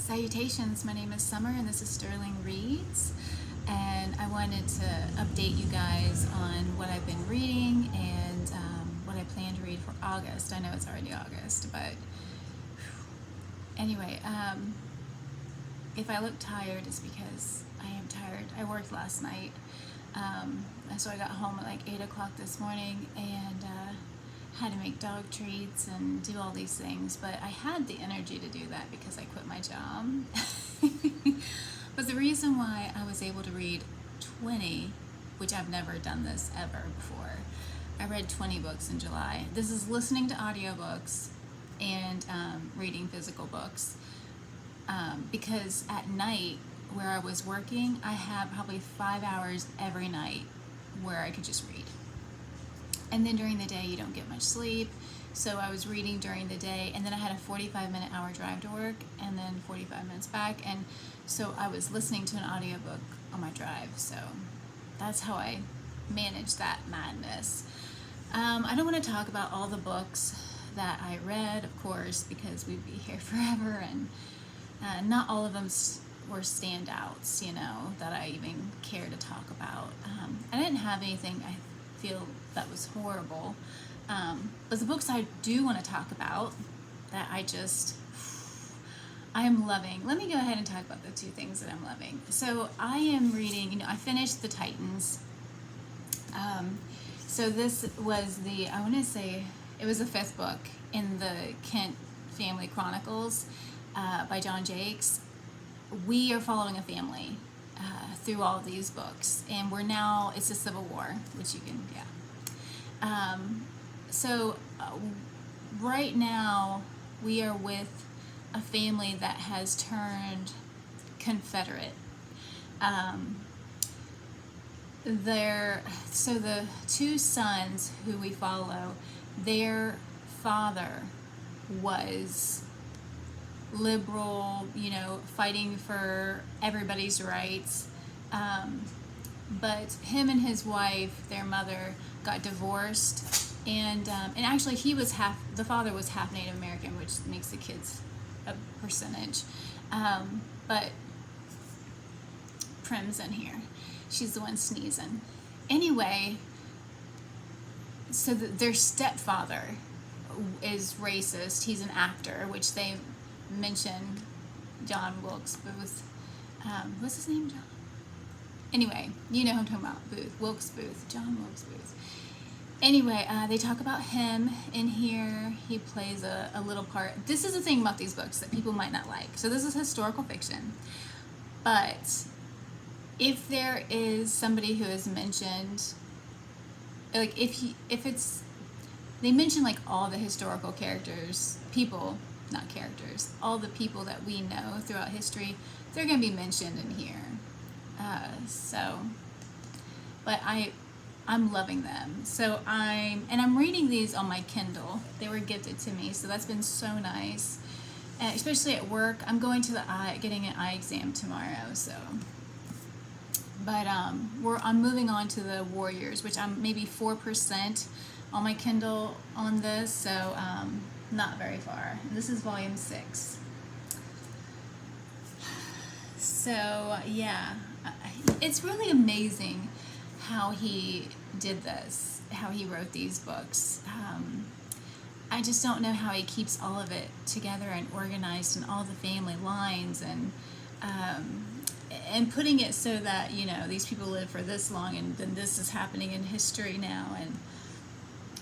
Salutations, my name is Summer and this is Sterling Reads, and I wanted to update you guys on what I've been reading and what I plan to read for August. I know it's already August, but anyway, if I look tired, it's because I am tired. I worked last night, so I got home at like 8 o'clock this morning and had to make dog treats and do all these things, but I had the energy to do that because I quit my job. But the reason why I was able to read 20, which I've never done this ever before, I read 20 books in July. This is listening to audiobooks and reading physical books, because at night where I was working, I had probably 5 hours every night where I could just read. And then during the day, you don't get much sleep. So I was reading during the day, and then I had a 45-minute hour drive to work, and then 45 minutes back. And so I was listening to an audiobook on my drive. So that's how I managed that madness. I don't want to talk about all the books that I read, of course, because we'd be here forever, and not all of them were standouts, that I even care to talk about. I didn't have anything I feel that was horrible, but the books I do want to talk about that I am loving. Let me go ahead and talk about the two things that I'm loving. So I am reading, I finished The Titans. So this was I want to say it was the 5th book in the Kent Family Chronicles by John Jakes. We are following a family through all of these books, and it's the Civil War, which you can, so right now we are with a family that has turned Confederate. So the two sons who we follow, their father was liberal, fighting for everybody's rights. But him and his wife, their mother, got divorced, and actually the father was half Native American, which makes the kids a percentage. But Prim's in here. She's the one sneezing. Anyway, so their stepfather is racist. He's an actor, which they mention John Wilkes Booth. What's his name? John? Anyway, you know who I'm talking about. John Wilkes Booth. Anyway, they talk about him in here. He plays a little part. This is the thing about these books that people might not like. So this is historical fiction. But if there is somebody who is mentioned, like they mention like all the historical characters, all the people that we know throughout history, they're going to be mentioned in here. But I'm loving them. So I'm reading these on my Kindle. They were gifted to me, so that's been so nice. And especially at work, I'm going to getting an eye exam tomorrow. So, but I'm moving on to the Warriors, which I'm maybe 4% on my Kindle on this. So not very far. And this is volume 6. So yeah, it's really amazing how he did this, how he wrote these books. I just don't know how he keeps all of it together and organized and all the family lines and putting it so that, these people live for this long and then this is happening in history now, and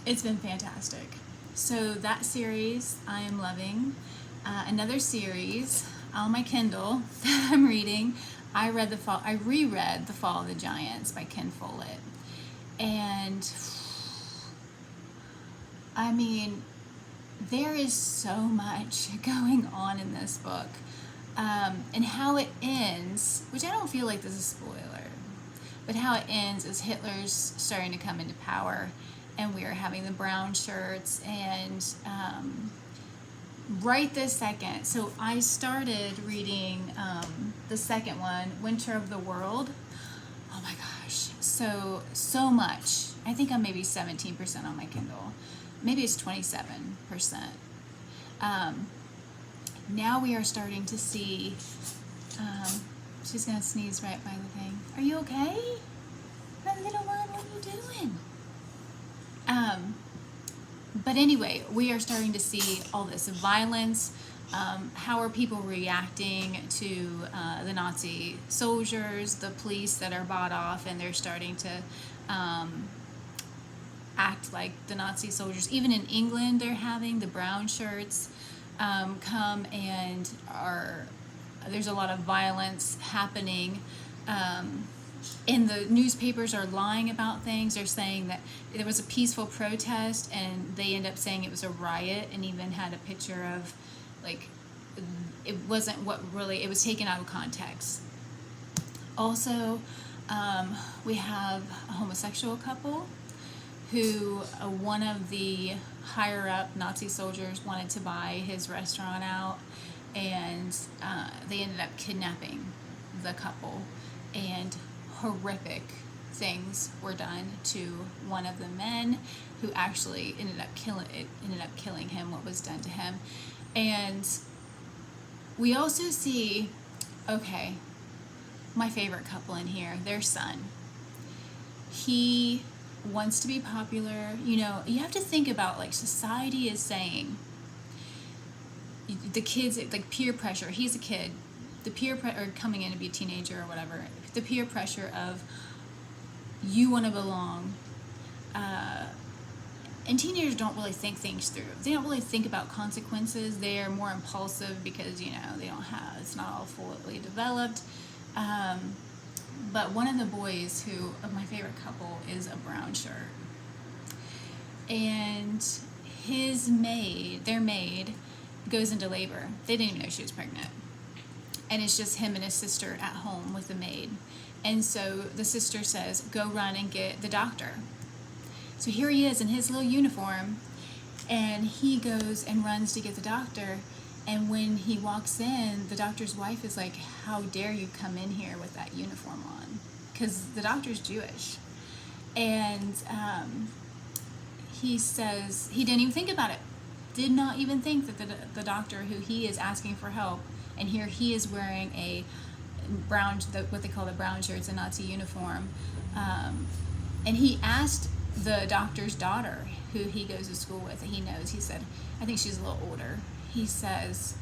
it's been fantastic. So that series I am loving. Another series on my Kindle that I'm reading, I reread The Fall of the Giants by Ken Follett. And I mean, there is so much going on in this book. And how it ends, which I don't feel like this is a spoiler, but how it ends is Hitler's starting to come into power, and we are having the brown shirts, and right this second. So I started reading the second one, Winter of the World. Oh my gosh, so much. I think I'm maybe 17% on my Kindle. Maybe it's 27%. now we are starting to see, she's going to sneeze right by the thing. Are you okay? My little one, what are you doing? But anyway, we are starting to see all this violence. How are people reacting to the Nazi soldiers, the police that are bought off, and they're starting to act like the Nazi soldiers. Even in England, they're having the brown shirts come, and there's a lot of violence happening. And the newspapers are lying about things. They're saying that there was a peaceful protest, and they end up saying it was a riot, and even had a picture of, like, it wasn't what really, it was taken out of context. Also, we have a homosexual couple who one of the higher up Nazi soldiers wanted to buy his restaurant out, and they ended up kidnapping the couple, and horrific things were done to one of the men, who actually ended up killing him. What was done to him. And we also see, okay, my favorite couple in here, their son. He wants to be popular. You know, you have to think about, like, society is saying, the kids, like, peer pressure. He's a kid. The peer pressure, or coming in to be a teenager or whatever, the peer pressure of, you want to belong. And teenagers don't really think things through. They don't really think about consequences. They are more impulsive because, you know, they don't have, it's not all fully developed. But one of the boys of my favorite couple, is a brown shirt. And their maid goes into labor. They didn't even know she was pregnant. And it's just him and his sister at home with the maid. And so the sister says, go run and get the doctor. So here he is in his little uniform, and he goes and runs to get the doctor. And when he walks in, the doctor's wife is like, how dare you come in here with that uniform on? Because the doctor's Jewish. And he says he didn't even think about it. Did not even think that the doctor, who he is asking for help, and here he is wearing a brown, what they call the brown shirts, a Nazi uniform. And he asked the doctor's daughter, who he goes to school with, that he knows, he said, I think she's a little older. He says,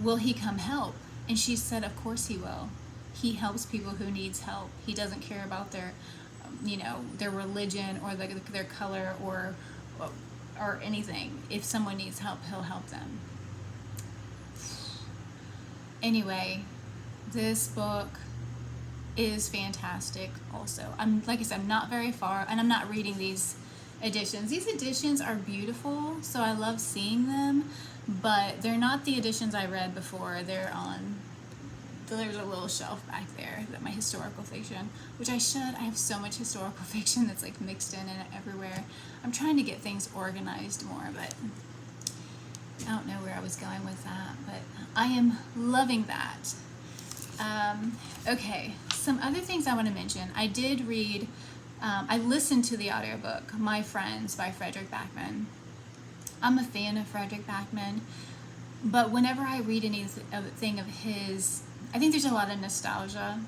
will he come help? And she said, of course he will. He helps people who needs help. He doesn't care about their, their religion or their color or anything. If someone needs help, he'll help them. Anyway, this book is fantastic also. Like I said, I'm not very far, and I'm not reading these editions. These editions are beautiful, so I love seeing them, but they're not the editions I read before. There's a little shelf back there, that my historical fiction, which I have so much historical fiction that's like mixed in and everywhere. I'm trying to get things organized more, but I don't know where I was going with that, but I am loving that. Okay, some other things I want to mention. I did read, I listened to the audiobook, My Friends by Fredrik Backman. I'm a fan of Fredrik Backman, but whenever I read anything of his, I think there's a lot of nostalgia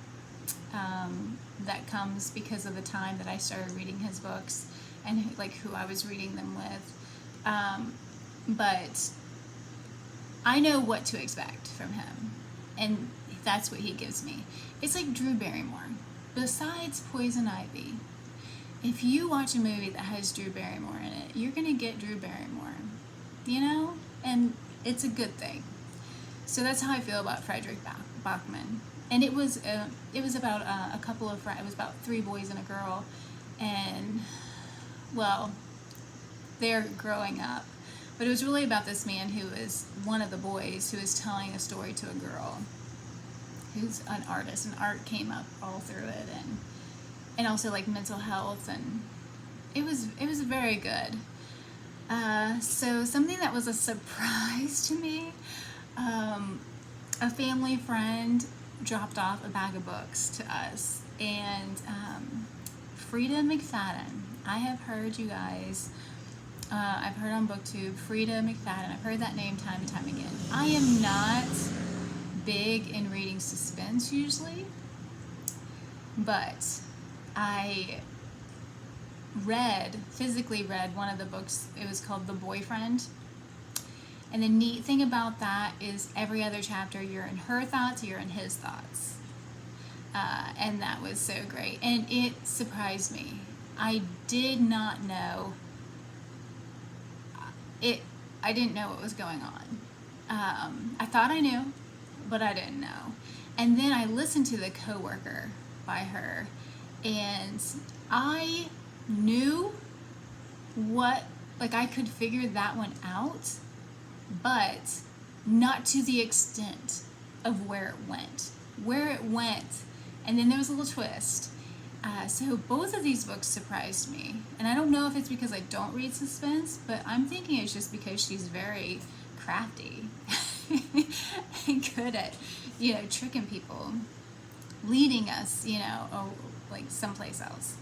that comes because of the time that I started reading his books and like who I was reading them with. But I know what to expect from him, and that's what he gives me. It's like Drew Barrymore. Besides Poison Ivy, if you watch a movie that has Drew Barrymore in it, you're gonna get Drew Barrymore, and it's a good thing. So that's how I feel about Fredrik Backman. And it was about a couple of friends. It was about 3 boys and a girl, and well, they're growing up. But it was really about this man who is one of the boys who is telling a story to a girl who's an artist, and art came up all through it, and also like mental health, and it was very good. So something that was a surprise to me, a family friend dropped off a bag of books to us, and Freida McFadden. I have heard you guys I've heard on BookTube, Freida McFadden. I've heard that name time and time again. I am not big in reading suspense usually, but I physically read one of the books. It was called The Boyfriend. And the neat thing about that is every other chapter you're in her thoughts, you're in his thoughts. And that was so great. And it surprised me. I did not know it. I didn't know what was going on. I thought I knew, but I didn't know. And then I listened to The Coworker by her, and I knew I could figure that one out, but not to the extent of where it went. And then there was a little twist. So both of these books surprised me. And I don't know if it's because I don't read suspense, but I'm thinking it's just because she's very crafty and good at, tricking people, leading us, someplace else.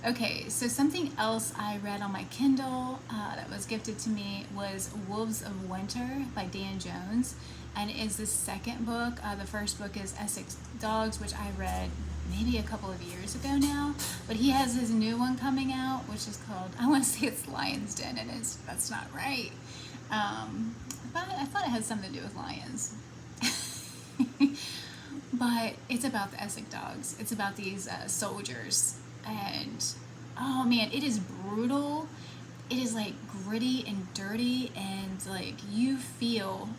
Okay, so something else I read on my Kindle that was gifted to me was Wolves of Winter by Dan Jones, and it is the second book. The first book is Essex Dogs, which I read maybe a couple of years ago now, but he has his new one coming out, which is called, I want to say it's Lion's Den, and that's not right. I thought it had something to do with lions. But it's about the Essex Dogs. It's about these soldiers. And oh man, it is brutal. It is gritty and dirty, and you feel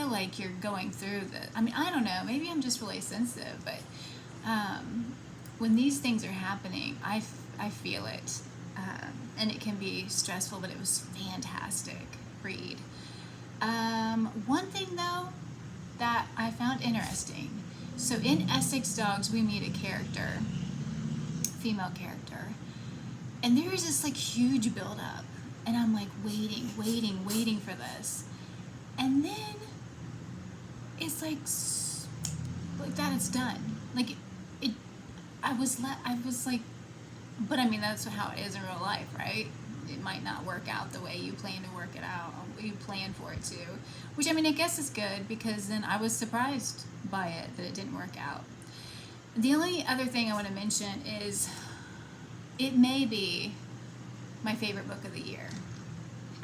like you're going through I don't know, maybe I'm just really sensitive, but when these things are happening, I feel it, and it can be stressful, but it was fantastic read. One thing though that I found interesting, so in Essex Dogs we meet a female character, and there is this huge build up, and I'm waiting for this, and then it's like that, it's done. I was but I mean, that's how it is in real life, right? It might not work out the way you plan to work it out, or you plan for it to, which I guess is good, because then I was surprised by it that it didn't work out. The only other thing I want to mention is it may be my favorite book of the year.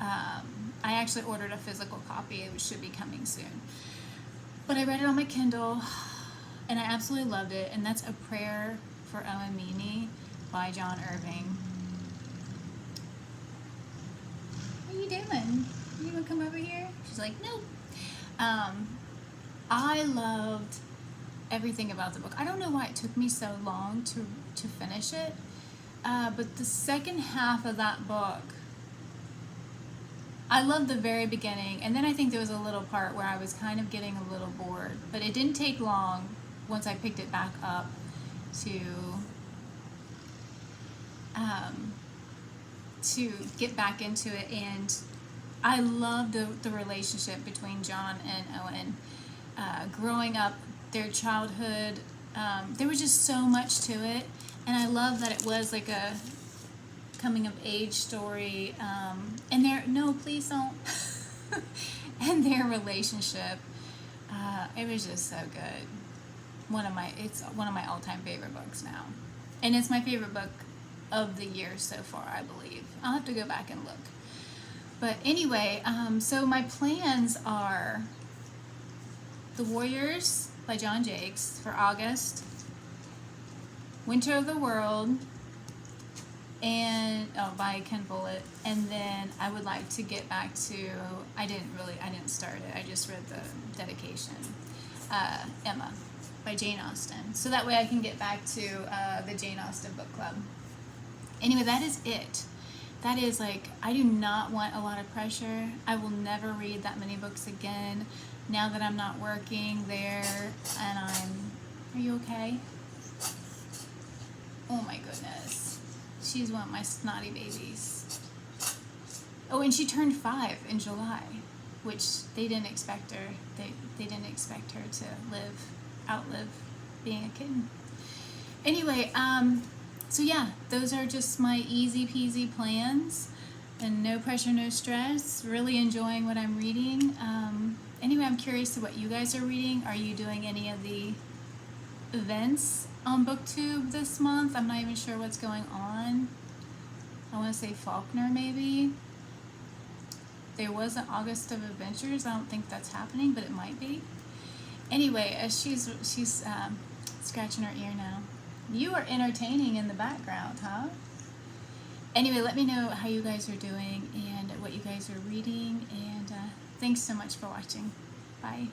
I actually ordered a physical copy, which should be coming soon. But I read it on my Kindle, and I absolutely loved it, and that's A Prayer for Owen Meany by John Irving. What are you doing? You want to come over here? She's like, no. I loved everything about the book. I don't know why it took me so long to finish it, but the second half of that book, I loved the very beginning, and then I think there was a little part where I was kind of getting a little bored, but it didn't take long once I picked it back up to get back into it. And I loved the relationship between John and Owen, growing up, their childhood. There was just so much to it, and I love that it was like a coming of age story, and please don't. And their relationship, it was just so good. It's one of my all-time favorite books now, and it's my favorite book of the year so far, I believe. I'll have to go back and look. But anyway, so my plans are The Warriors by John Jakes for August, Winter of the World, and by Ken Follett, and then I would like to get back to, I didn't start it, I just read the dedication, Emma by Jane Austen, so that way I can get back to the Jane Austen book club. Anyway, that is it. That is I do not want a lot of pressure. I will never read that many books again now that I'm not working there, and are you okay? Oh my goodness. She's one of my snotty babies. Oh, and she turned 5 in July, which they didn't expect her. They didn't expect her to outlive being a kitten. Anyway, so yeah, those are just my easy peasy plans. And no pressure, no stress. Really enjoying what I'm reading. Anyway, I'm curious to what you guys are reading. Are you doing any of the events on BookTube this month? I'm not even sure what's going on. I want to say Faulkner, maybe. There was an August of Adventures. I don't think that's happening, but it might be. Anyway, she's scratching her ear now. You are entertaining in the background, huh? Anyway, let me know how you guys are doing and what you guys are reading. And thanks so much for watching. Bye.